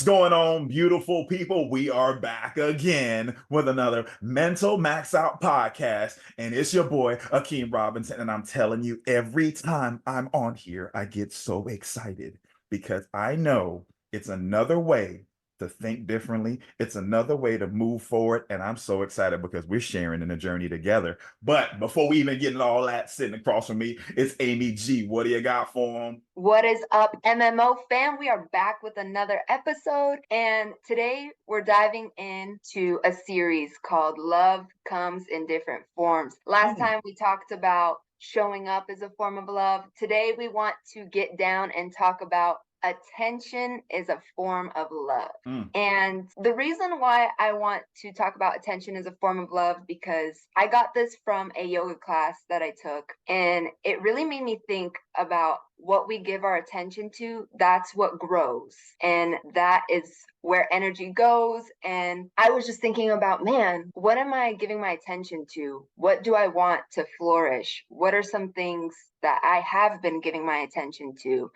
going on, beautiful people? We are back again with another Mental Max Out podcast. And it's your boy, Akeem Robinson. And I'm telling you, every time I'm on here, I get so excited because I know it's another way to think differently. It's another way to move forward. And I'm so excited because we're sharing in the journey together. But before we even get into all that, sitting across from me, it's Amy G. What do you got for them? What is up, MMO fam? We are back with another episode, and today we're diving into a series called Love Comes in Different Forms. Last time we talked about showing up as a form of love. Today we want to get down and talk about attention is a form of love. And the reason why I want to talk about attention as a form of love, because I got this from a yoga class that I took, and it really made me think about what we give our attention to. That's what grows, and that is where energy goes. And I was just thinking about, man, what am I giving my attention to? What do I want to flourish? What are some things that I have been giving my attention to?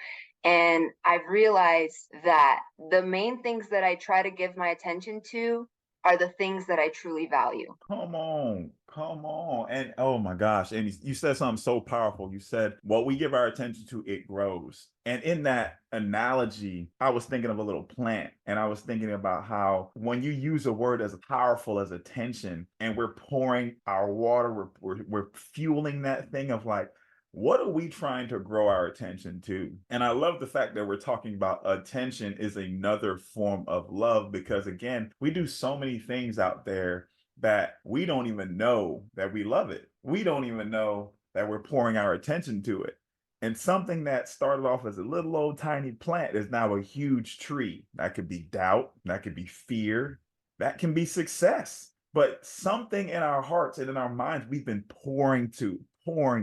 And I've realized that the main things that I try to give my attention to are the things that I truly value. Come on, come on. And oh my gosh, and you said something so powerful. You said, what we give our attention to, it grows. And in that analogy, I was thinking of a little plant, and I was thinking about how when you use a word as powerful as attention, and we're pouring our water, we're fueling that thing of like, what are we trying to grow our attention to? And I love the fact that we're talking about attention is another form of love, because again, we do so many things out there that we don't even know that we love it. We don't even know that we're pouring our attention to it. And something that started off as a little old tiny plant is now a huge tree. That could be doubt, that could be fear, that can be success. But something in our hearts and in our minds, we've been pouring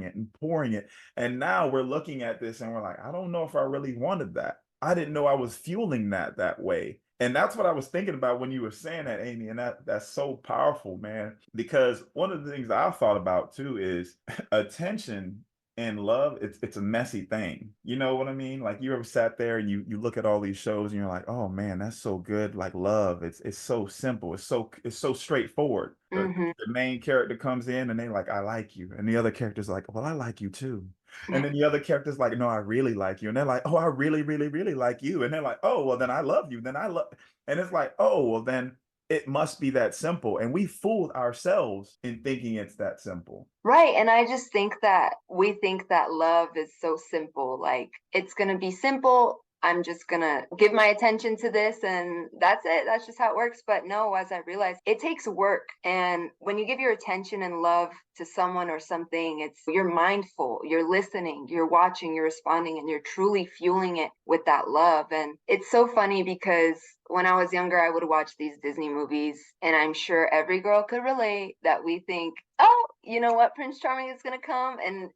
it and pouring it. And now we're looking at this and we're like, I don't know if I really wanted that. I didn't know I was fueling that way. And that's what I was thinking about when you were saying that, Amy. And that's so powerful, man. Because one of the things I thought about too is attention and love. It's a messy thing. You know what I mean? Like, you ever sat there and you look at all these shows and you're like, oh man, that's so good. Like, love, it's so simple. It's so straightforward. The main character comes in and they like, I like you. And the other character's like, well, I like you too. And then the other character's like, no, I really like you. And they're like, oh, I really, really, really like you. And they're like, oh, well, then I love you. Then I love. And it's like, oh, well, then it must be that simple. And we fooled ourselves in thinking it's that simple. Right. And I just think that we think that love is so simple. Like, it's going to be simple. I'm just going to give my attention to this and that's it. That's just how it works. But no, as I realized, it takes work. And when you give your attention and love to someone or something, it's you're mindful, you're listening, you're watching, you're responding, and you're truly fueling it with that love. And it's so funny because when I was younger, I would watch these Disney movies, and I'm sure every girl could relate that we think, oh, you know what, Prince Charming is going to come and,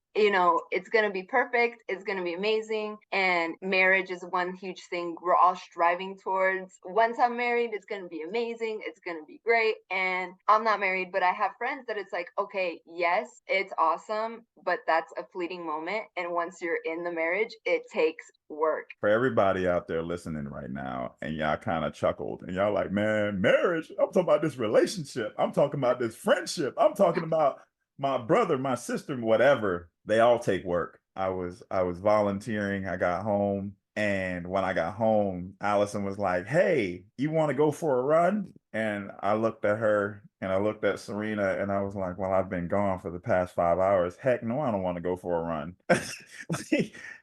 it's going to be perfect. It's going to be amazing. And marriage is one huge thing we're all striving towards. Once I'm married, it's going to be amazing. It's going to be great. And I'm not married, but I have friends that it's like, okay, yes, it's awesome, but that's a fleeting moment. And once you're in the marriage, it takes work. For everybody out there listening right now, and y'all kind of chuckled, and y'all like, man, marriage, I'm talking about this relationship. I'm talking about this friendship. I'm talking about my brother, my sister, whatever. They all take work. I was volunteering. I got home. And when I got home, Allison was like, hey, you want to go for a run? And I looked at her and I looked at Serena and I was like, well, I've been gone for the past 5 hours. Heck no, I don't want to go for a run.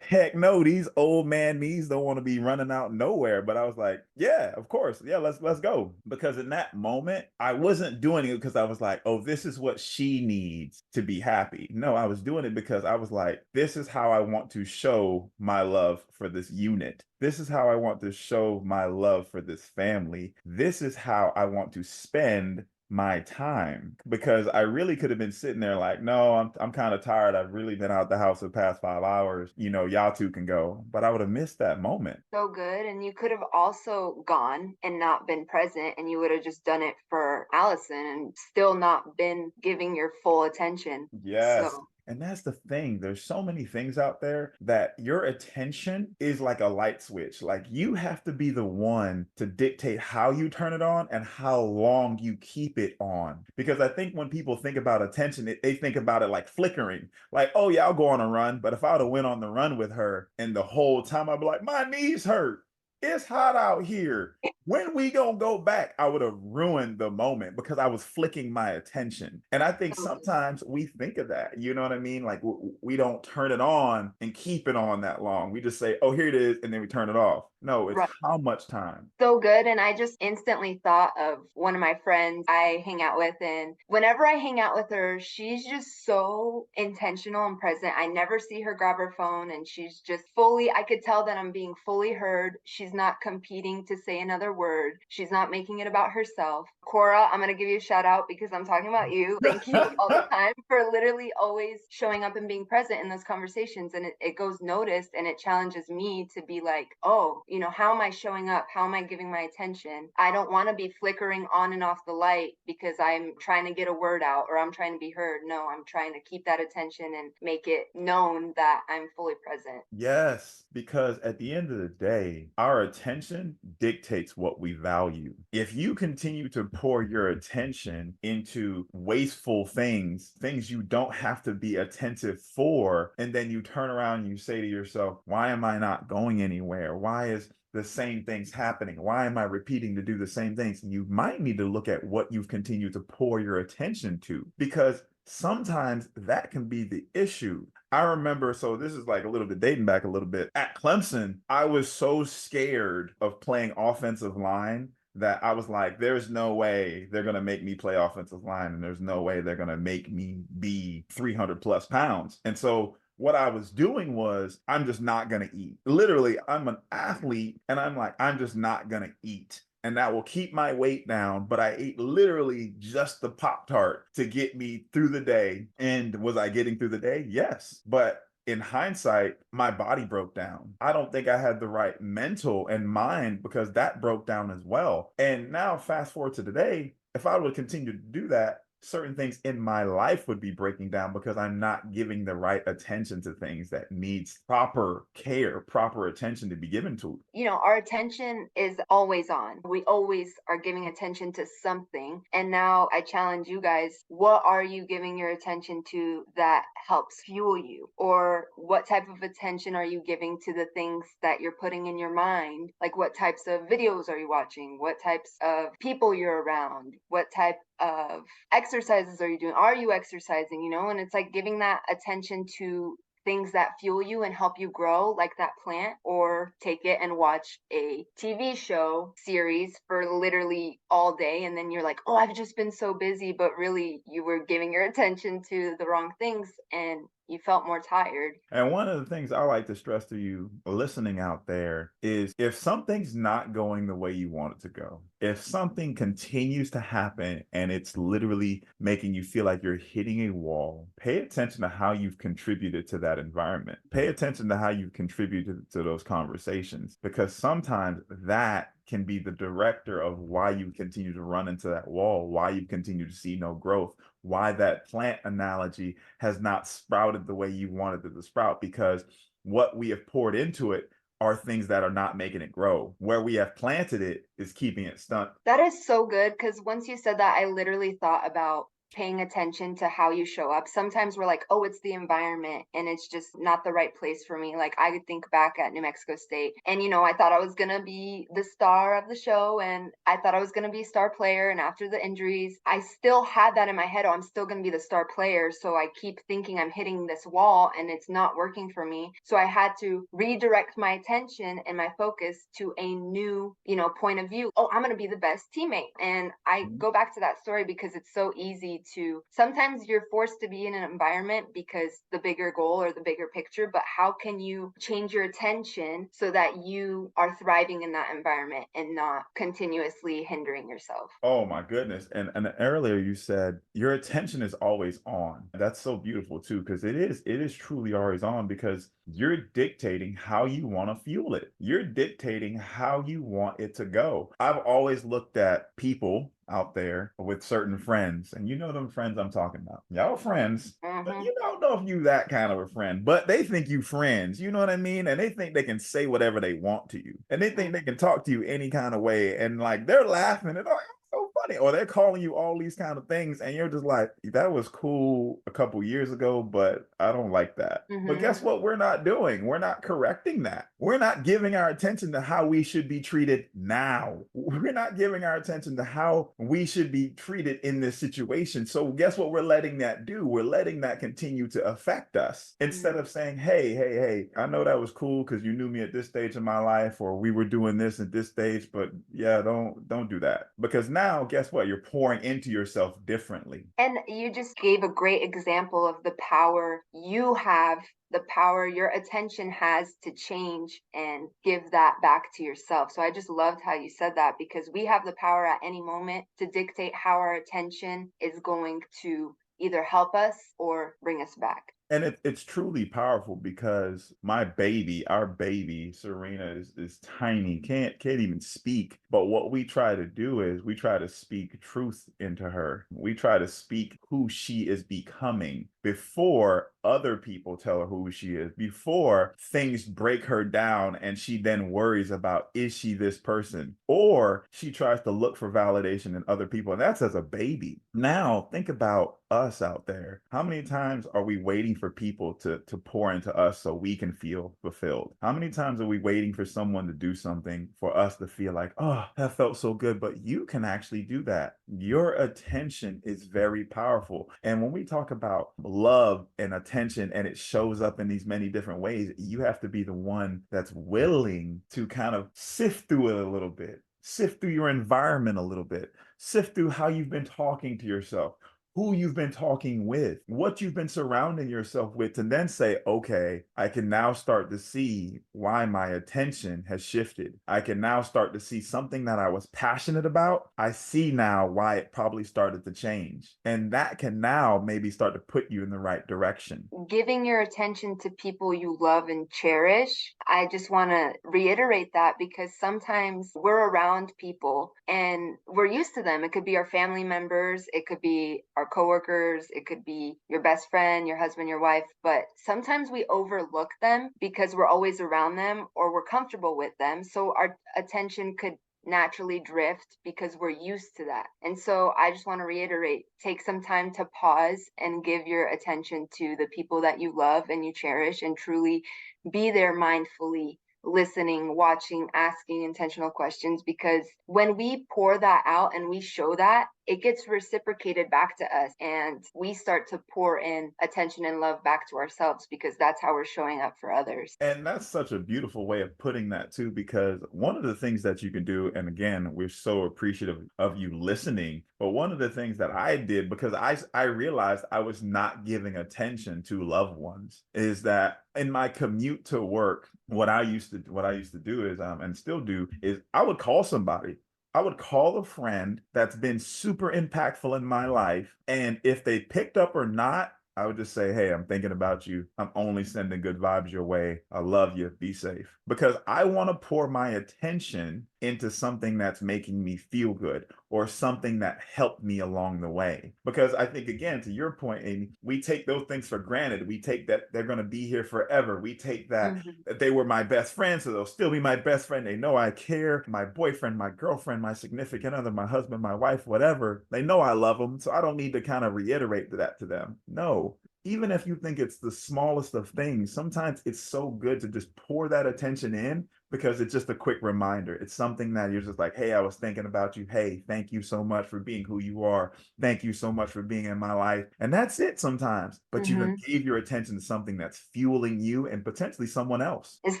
Heck no, these old man knees don't want to be running out nowhere. But I was like, yeah, of course. Yeah, let's go. Because in that moment, I wasn't doing it because I was like, oh, this is what she needs to be happy. No, I was doing it because I was like, this is how I want to show my love for this unit. This is how I want to show my love for this family. This is how I want to spend my time, because I really could have been sitting there like, no, I'm kind of tired. I've really been out the house the past 5 hours. Y'all two can go. But I would have missed that moment. So good. And you could have also gone and not been present, and you would have just done it for Allison and still not been giving your full attention. Yes. So And that's the thing. There's so many things out there that your attention is like a light switch. Like you have to be the one to dictate how you turn it on and how long you keep it on. Because I think when people think about attention, they think about it like flickering. Like, oh yeah, I'll go on a run. But if I would have went on the run with her and the whole time I'd be like, my knees hurt. It's hot out here. When we gonna go back? I would have ruined the moment because I was flicking my attention. And I think sometimes we think of that. You know what I mean? Like we don't turn it on and keep it on that long. We just say, "Oh, here it is," and then we turn it off. No, it's Right. how much time. So good. And I just instantly thought of one of my friends I hang out with. And whenever I hang out with her, she's just so intentional and present. I never see her grab her phone, and she's just fully, I could tell that I'm being fully heard. She's not competing to say another word. She's not making it about herself. Cora, I'm going to give you a shout out because I'm talking about you. Thank you all the time for literally always showing up and being present in those conversations. And it goes noticed, and it challenges me to be like, oh, how am I showing up? How am I giving my attention? I don't want to be flickering on and off the light because I'm trying to get a word out or I'm trying to be heard. No, I'm trying to keep that attention and make it known that I'm fully present. Yes, because at the end of the day, our attention dictates what we value. If you continue to pour your attention into wasteful things, things you don't have to be attentive for, and then you turn around and you say to yourself, why am I not going anywhere? Why is the same things happening? Why am I repeating to do the same things? You might need to look at what you've continued to pour your attention to, because sometimes that can be the issue. I remember, so this is like a little bit dating back a little bit. At Clemson, I was so scared of playing offensive line that I was like, there's no way they're going to make me play offensive line, and there's no way they're going to make me be 300 plus pounds. And so what I was doing was, I'm just not going to eat. Literally, I'm an athlete, and I'm like, I'm just not going to eat, and that will keep my weight down. But I ate literally just the Pop Tart to get me through the day. And was I getting through the day? Yes. But in hindsight, my body broke down. I don't think I had the right mental and mind because that broke down as well. And now, fast forward to today, if I would continue to do that, certain things in my life would be breaking down because I'm not giving the right attention to things that needs proper care, proper attention to be given to. Our attention is always on. We always are giving attention to something. And now I challenge you guys, what are you giving your attention to that helps fuel you? Or what type of attention are you giving to the things that you're putting in your mind? Like, what types of videos are you watching? What types of people you're around? What type of exercises are you doing? Are you exercising? And it's like giving that attention to things that fuel you and help you grow, like that plant, or take it and watch a TV show series for literally all day. And then you're like, oh, I've just been so busy, but really you were giving your attention to the wrong things and you felt more tired. And one of the things I like to stress to you listening out there is, if something's not going the way you want it to go, if something continues to happen and it's literally making you feel like you're hitting a wall, pay attention to how you've contributed to that environment. Pay attention to how you've contributed to those conversations, because sometimes that can be the director of why you continue to run into that wall, why you continue to see no growth, why that plant analogy has not sprouted the way you wanted it to sprout, because what we have poured into it are things that are not making it grow. Where we have planted it is keeping it stuck. That is so good, because once you said that, I literally thought about paying attention to how you show up. Sometimes we're like, oh, it's the environment and it's just not the right place for me. Like, I think back at New Mexico State, and I thought I was going to be the star of the show, and I thought I was going to be star player. And after the injuries, I still had that in my head. Oh, I'm still going to be the star player. So I keep thinking I'm hitting this wall and it's not working for me. So I had to redirect my attention and my focus to a new, point of view. Oh, I'm going to be the best teammate. And I go back to that story because it's so easy to, sometimes you're forced to be in an environment because the bigger goal or the bigger picture, but how can you change your attention so that you are thriving in that environment and not continuously hindering yourself? Oh my goodness. And earlier you said your attention is always on. That's so beautiful too, because it is truly always on, because you're dictating how you want to fuel it. You're dictating how you want it to go. I've always looked at people out there with certain friends, and you know them friends I'm talking about. Y'all friends, but Mm-hmm. you don't know if you that kind of a friend, but they think you friends. You know what I mean? And they think they can say whatever they want to you, and they think they can talk to you any kind of way, and like they're laughing and so funny, or they're calling you all these kind of things, and you're just like, that was cool a couple years ago, but I don't like that. But Mm-hmm. guess what? We're not doing. We're not correcting that. We're not giving our attention to how we should be treated now. We're not giving our attention to how we should be treated in this situation. So guess what we're letting that do? We're letting that continue to affect us instead of saying, hey, I know that was cool because you knew me at this stage of my life, or we were doing this at this stage, but yeah, don't do that. Because now, guess what? You're pouring into yourself differently. And you just gave a great example of the power you have, the power your attention has to change and give that back to yourself. So I just loved how you said that, because we have the power at any moment to dictate how our attention is going to either help us or bring us back. And it's truly powerful because our baby, Serena is tiny, can't even speak. But what we try to do is we try to speak truth into her. We try to speak who she is becoming before other people tell her who she is, before things break her down and she then worries about, is she this person? Or she tries to look for validation in other people. And that's as a baby. Now think about us out there. How many times are we waiting for people to pour into us so we can feel fulfilled? How many times are we waiting for someone to do something for us to feel like, oh, that felt so good? But you can actually do that. Your attention is very powerful. And when we talk about love and attention, and it shows up in these many different ways, you have to be the one that's willing to kind of sift through it a little bit, sift through your environment a little bit, sift through how you've been talking to yourself, who you've been talking with, what you've been surrounding yourself with, and then say, okay, I can now start to see why my attention has shifted. I can now start to see something that I was passionate about. I see now why it probably started to change. And that can now maybe start to put you in the right direction. Giving your attention to people you love and cherish. I just want to reiterate that, because sometimes we're around people and we're used to them. It could be our family members, it could be our coworkers, it could be your best friend, your husband, your wife, but sometimes we overlook them because we're always around them or we're comfortable with them. So our attention could naturally drift because we're used to that. And so I just want to reiterate, take some time to pause and give your attention to the people that you love and you cherish, and truly be there mindfully, listening, watching, asking intentional questions, because when we pour that out and we show that, it gets reciprocated back to us, and we start to pour in attention and love back to ourselves, because that's how we're showing up for others. And that's such a beautiful way of putting that too, because one of the things that you can do, and again, we're so appreciative of you listening, but one of the things that I did, because I realized I was not giving attention to loved ones, is that in my commute to work, what I used to do is and still do is I would call somebody. I would call a friend that's been super impactful in my life. And if they picked up or not, I would just say, hey, I'm thinking about you. I'm only sending good vibes your way. I love you. Be safe. Because I want to pour my attention into something that's making me feel good, or something that helped me along the way. Because I think, again, to your point, Amy, we take those things for granted. We take that they're going to be here forever. We take that Mm-hmm. they were my best friend, so they'll still be my best friend. They know I care. My boyfriend, my girlfriend, my significant other, my husband, my wife, whatever. They know I love them, so I don't need to kind of reiterate that to them. No, even if you think it's the smallest of things, sometimes it's so good to just pour that attention in, because it's just a quick reminder. It's something that you're just like, hey, I was thinking about you. Hey, thank you so much for being who you are. Thank you so much for being in my life. And that's it sometimes. But you Mm-hmm. gave your attention to something that's fueling you and potentially someone else. It's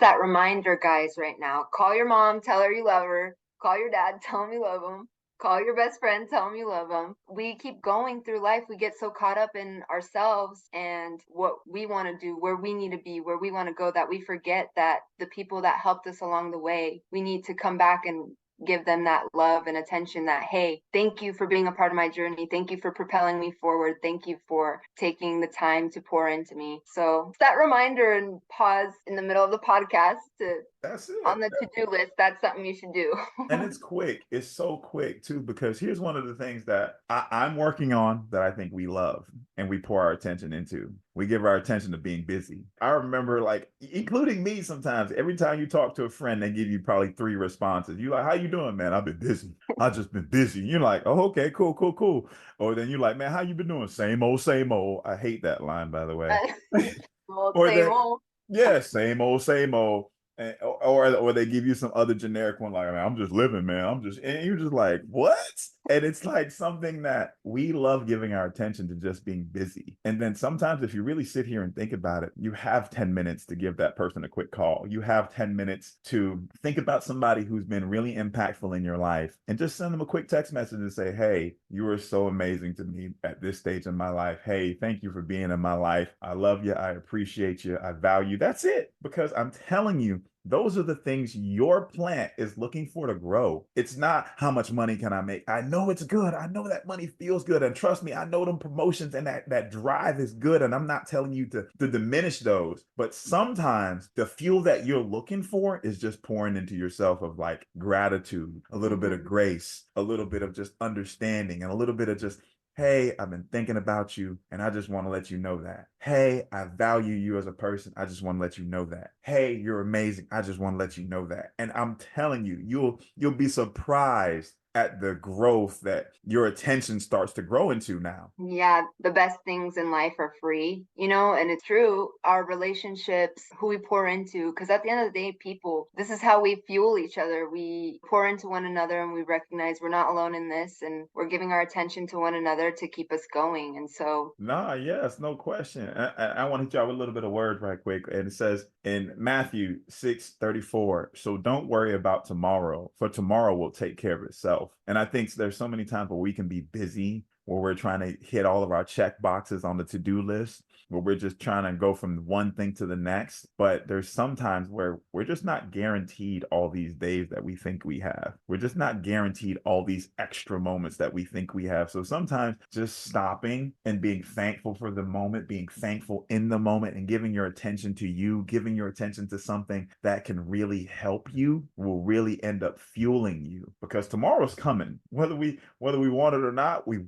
that reminder, guys, right now. Call your mom, tell her you love her. Call your dad, tell him you love him. Call your best friend, tell him you love them. We keep going through life. We get so caught up in ourselves and what we want to do, where we need to be, where we want to go, that we forget that the people that helped us along the way, we need to come back and give them that love and attention, that, hey, thank you for being a part of my journey. Thank you for propelling me forward. Thank you for taking the time to pour into me. So it's that reminder, and pause in the middle of the podcast to That's On it. the to-do list, that's something you should do. And it's quick. It's so quick too, because here's one of the things that I'm working on that I think we love and we pour our attention into. We give our attention to being busy. I remember, like, including me, sometimes every time you talk to a friend, they give you probably three responses. You like, how you doing, man? I've been busy. I've just been busy. You're like, oh, okay, cool, cool, cool. Or then you're like, man, how you been doing? Same old, same old. I hate that line, by the way. Well, Or same that, old. yeah, same old, same old. And, or they give you some other generic one like, man, I'm just living, man. I'm just, and you're just like, what? And it's like something that we love giving our attention to, just being busy. And then sometimes, if you really sit here and think about it, you have 10 minutes to give that person a quick call. You have 10 minutes to think about somebody who's been really impactful in your life and just send them a quick text message and say, hey, you are so amazing to me at this stage in my life. Hey, thank you for being in my life. I love you. I appreciate you. I value you. That's it. Because I'm telling you, those are the things your plant is looking for to grow. It's not how much money can I make. I know it's good. I know that money feels good. And trust me, I know them promotions and that drive is good. And I'm not telling you to diminish those. But sometimes the fuel that you're looking for is just pouring into yourself of like gratitude, a little bit of Mhm. grace, a little bit of just understanding, and a little bit of just, hey, I've been thinking about you and I just want to let you know that. Hey, I value you as a person. I just want to let you know that. Hey, you're amazing. I just want to let you know that. And I'm telling you, you'll be surprised at the growth that your attention starts to grow into now. Yeah, the best things in life are free, and it's true. Our relationships, who we pour into, because at the end of the day, people, this is how we fuel each other. We pour into one another and we recognize we're not alone in this and we're giving our attention to one another to keep us going. And so, Nah, yes, no question. I want to hit y'all with a little bit of word right quick. And it says in Matthew 6:34, so don't worry about tomorrow, for tomorrow will take care of itself. And I think there's so many times where we can be busy, where we're trying to hit all of our check boxes on the to-do list, where we're just trying to go from one thing to the next. But there's sometimes where we're just not guaranteed all these days that we think we have. We're just not guaranteed all these extra moments that we think we have. So sometimes just stopping and being thankful for the moment, being thankful in the moment, and giving your attention to you, giving your attention to something that can really help you will really end up fueling you, because tomorrow's coming. Whether we want it or not, we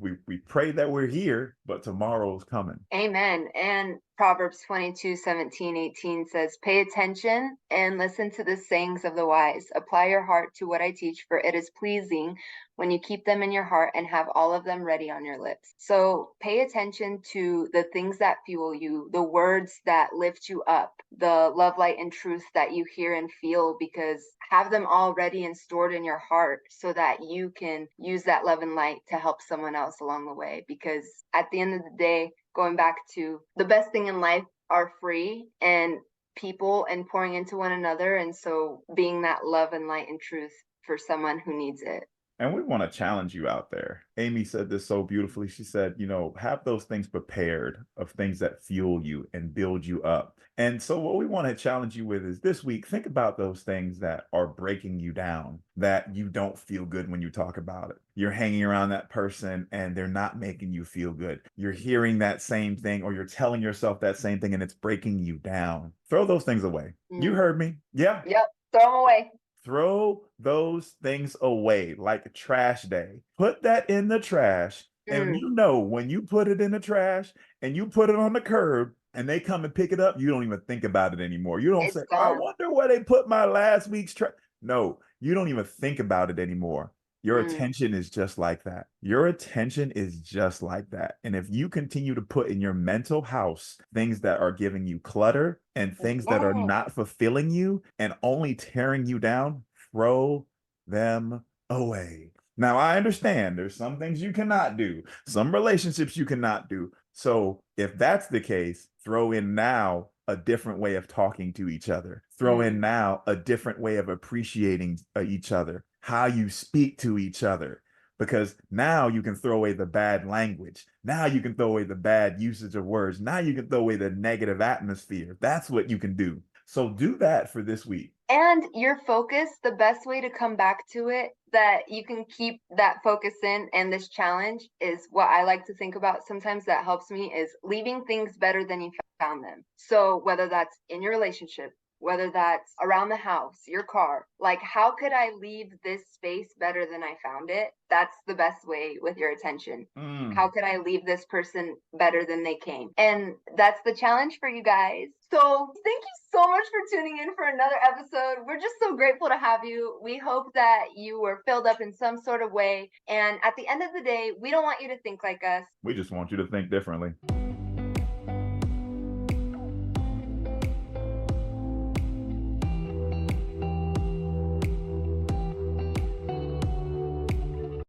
pray that we're here, but tomorrow's coming. amen. And Proverbs 22:17-18 says, pay attention and listen to the sayings of the wise. Apply your heart to what I teach, for it is pleasing when you keep them in your heart and have all of them ready on your lips. So pay attention to the things that fuel you, the words that lift you up, the love, light, and truth that you hear and feel, because have them all ready and stored in your heart so that you can use that love and light to help someone else along the way. Because at the end of the day, going back to the best thing in life are free and people and pouring into one another. And so being that love and light and truth for someone who needs it. And we want to challenge you out there. Amy said this so beautifully. She said, have those things prepared, of things that fuel you and build you up. And so, what we want to challenge you with is this week, think about those things that are breaking you down, that you don't feel good when you talk about it. You're hanging around that person and they're not making you feel good. You're hearing that same thing, or you're telling yourself that same thing, and it's breaking you down. Throw those things away. You heard me. Yeah. Yep. Throw them away. Throw those things away like a trash day. Put that in the trash. And Mm, when you put it in the trash and you put it on the curb and they come and pick it up, you don't even think about it anymore. You don't say, it's I gone. wonder where they put my last week's trash. No, you don't even think about it anymore. Your Mm, attention is just like that. Your attention is just like that. And if you continue to put in your mental house things that are giving you clutter and things that are yeah. not fulfilling you and only tearing you down, throw them away. Now, I understand there's some things you cannot do, some relationships you cannot do. So, if that's the case, throw in now a different way of talking to each other. Throw in Mm, now a different way of appreciating each other, how you speak to each other. Because now you can throw away the bad language. Now you can throw away the bad usage of words. Now you can throw away the negative atmosphere. That's what you can do. So do that for this week. And your focus, the best way to come back to it, that you can keep that focus in, and this challenge is what I like to think about sometimes that helps me, is leaving things better than you found them. So whether that's in your relationship, whether that's around the house, your car. Like, how could I leave this space better than I found it? That's the best way with your attention. How could I leave this person better than they came? And that's the challenge for you guys. So thank you so much for tuning in for another episode. We're just so grateful to have you. We hope that you were filled up in some sort of way. And at the end of the day, we don't want you to think like us. We just want you to think differently.